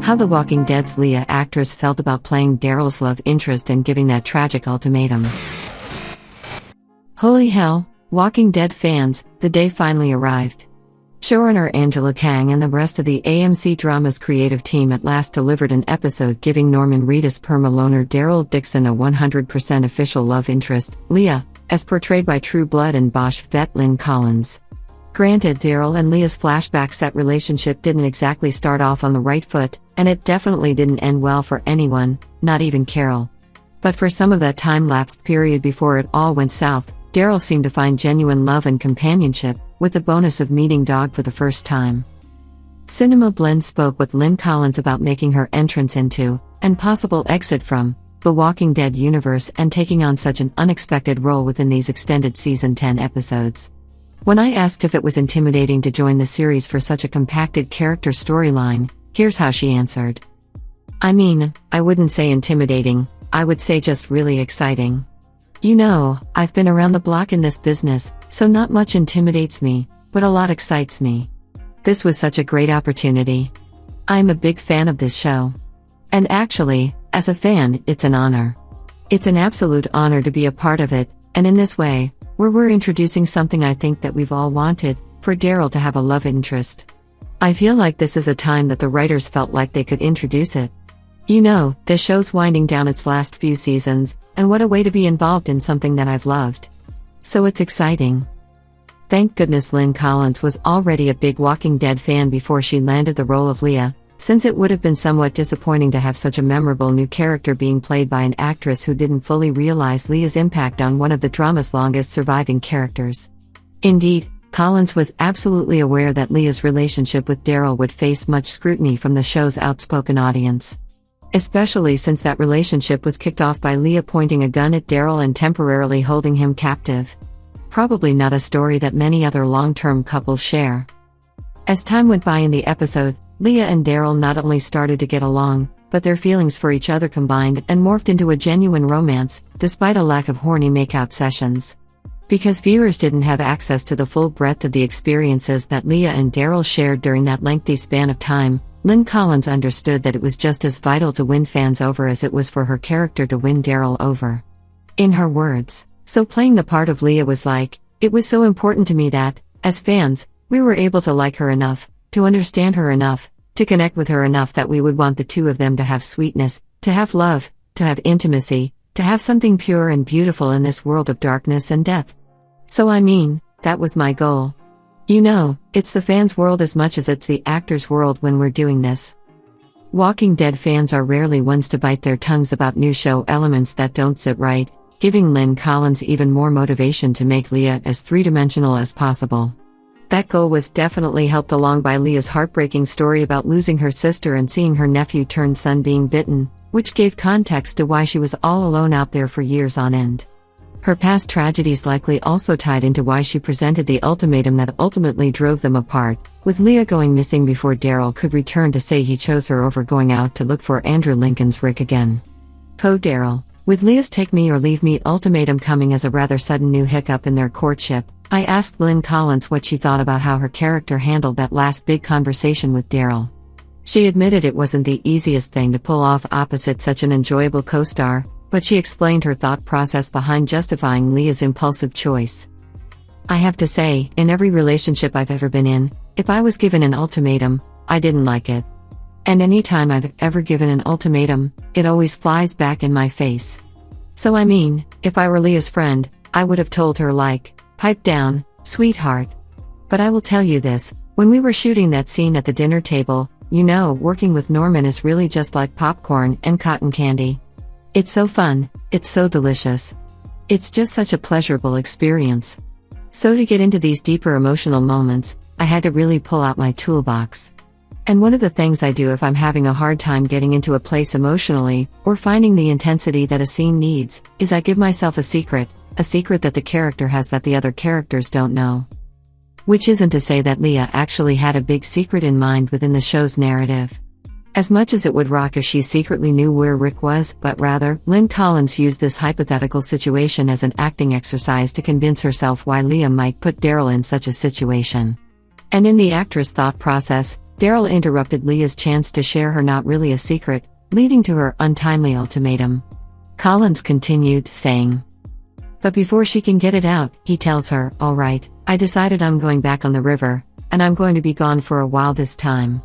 How The Walking Dead's Leah actress felt about playing Daryl's love interest and giving that tragic ultimatum. Holy hell, Walking Dead fans, the day finally arrived. Showrunner Angela Kang and the rest of the AMC Drama's creative team at last delivered an episode giving Norman Reedus perma-loner Daryl Dixon a 100% official love interest, Leah, as portrayed by True Blood and Bosch vet Lynn Collins. Granted, Daryl and Leah's flashback-set relationship didn't exactly start off on the right foot, and it definitely didn't end well for anyone, not even Carol. But for some of that time-lapsed period before it all went south, Daryl seemed to find genuine love and companionship, with the bonus of meeting Dog for the first time. Cinema Blend spoke with Lynn Collins about making her entrance into, and possible exit from, the Walking Dead universe and taking on such an unexpected role within these extended Season 10 episodes. When I asked if it was intimidating to join the series for such a compacted character storyline, here's how she answered. I mean, I wouldn't say intimidating, I would say just really exciting. You know, I've been around the block in this business, so not much intimidates me, but a lot excites me. This was such a great opportunity. I'm a big fan of this show. And actually, as a fan, it's an honor. It's an absolute honor to be a part of it, and in this way, where we're introducing something I think that we've all wanted, for Daryl to have a love interest. I feel like this is a time that the writers felt like they could introduce it. You know, the show's winding down its last few seasons, and what a way to be involved in something that I've loved. So it's exciting. Thank goodness Lynn Collins was already a big Walking Dead fan before she landed the role of Leah, since it would have been somewhat disappointing to have such a memorable new character being played by an actress who didn't fully realize Leah's impact on one of the drama's longest surviving characters. Indeed, Collins was absolutely aware that Leah's relationship with Daryl would face much scrutiny from the show's outspoken audience. Especially since that relationship was kicked off by Leah pointing a gun at Daryl and temporarily holding him captive. Probably not a story that many other long-term couples share. As time went by in the episode, Leah and Daryl not only started to get along, but their feelings for each other combined and morphed into a genuine romance, despite a lack of horny makeout sessions. Because viewers didn't have access to the full breadth of the experiences that Leah and Daryl shared during that lengthy span of time, Lynn Collins understood that it was just as vital to win fans over as it was for her character to win Daryl over. In her words, so playing the part of Leah was like, it was so important to me that, as fans, we were able to like her enough, to understand her enough, to connect with her enough that we would want the two of them to have sweetness, to have love, to have intimacy, to have something pure and beautiful in this world of darkness and death. So I mean, that was my goal. You know, it's the fans' world as much as it's the actors' world when we're doing this. Walking Dead fans are rarely ones to bite their tongues about new show elements that don't sit right, giving Lynn Collins even more motivation to make Leah as three-dimensional as possible. That goal was definitely helped along by Leah's heartbreaking story about losing her sister and seeing her nephew-turned-son being bitten, which gave context to why she was all alone out there for years on end. Her past tragedies likely also tied into why she presented the ultimatum that ultimately drove them apart, with Leah going missing before Daryl could return to say he chose her over going out to look for Andrew Lincoln's Rick again. Po Daryl, with Leah's take me or leave me ultimatum coming as a rather sudden new hiccup in their courtship, I asked Lynn Collins what she thought about how her character handled that last big conversation with Daryl. She admitted it wasn't the easiest thing to pull off opposite such an enjoyable co-star, but she explained her thought process behind justifying Leah's impulsive choice. I have to say, in every relationship I've ever been in, if I was given an ultimatum, I didn't like it. And any time I've ever given an ultimatum, it always flies back in my face. So I mean, if I were Leah's friend, I would have told her pipe down, sweetheart. But I will tell you this, when we were shooting that scene at the dinner table, you know, working with Norman is really just like popcorn and cotton candy. It's so fun, it's so delicious. It's just such a pleasurable experience. So to get into these deeper emotional moments, I had to really pull out my toolbox. And one of the things I do if I'm having a hard time getting into a place emotionally, or finding the intensity that a scene needs, is I give myself a secret that the character has that the other characters don't know. Which isn't to say that Leah actually had a big secret in mind within the show's narrative. As much as it would rock if she secretly knew where Rick was, but rather, Lynn Collins used this hypothetical situation as an acting exercise to convince herself why Leah might put Daryl in such a situation. And in the actress' thought process, Daryl interrupted Leah's chance to share her not really a secret, leading to her untimely ultimatum. Collins continued, saying, "But before she can get it out, he tells her, 'All right, I decided I'm going back on the river, and I'm going to be gone for a while this time.'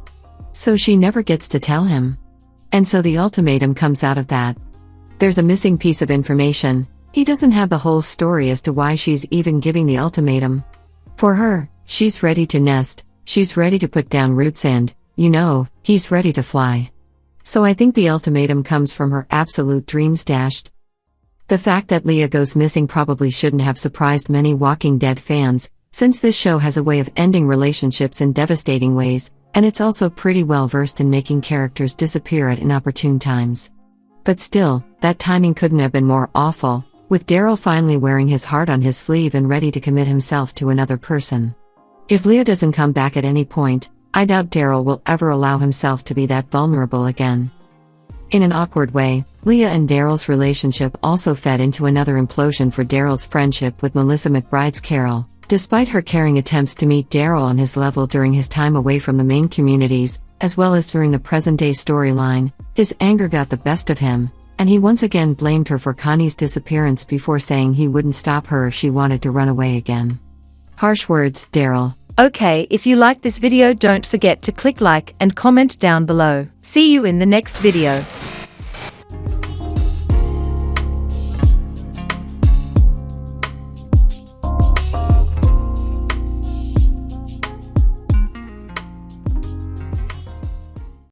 So she never gets to tell him. And so the ultimatum comes out of that. There's a missing piece of information. He doesn't have the whole story as to why she's even giving the ultimatum. For her, she's ready to nest, she's ready to put down roots and, he's ready to fly. So I think the ultimatum comes from her absolute dreams dashed." The fact that Leah goes missing probably shouldn't have surprised many Walking Dead fans, since this show has a way of ending relationships in devastating ways, and it's also pretty well versed in making characters disappear at inopportune times. But still, that timing couldn't have been more awful, with Daryl finally wearing his heart on his sleeve and ready to commit himself to another person. If Leah doesn't come back at any point, I doubt Daryl will ever allow himself to be that vulnerable again. In an awkward way, Leah and Daryl's relationship also fed into another implosion for Daryl's friendship with Melissa McBride's Carol. Despite her caring attempts to meet Daryl on his level during his time away from the main communities, as well as during the present-day storyline, his anger got the best of him, and he once again blamed her for Connie's disappearance before saying he wouldn't stop her if she wanted to run away again. Harsh words, Daryl. Okay, if you like this video, don't forget to click like and comment down below. See you in the next video.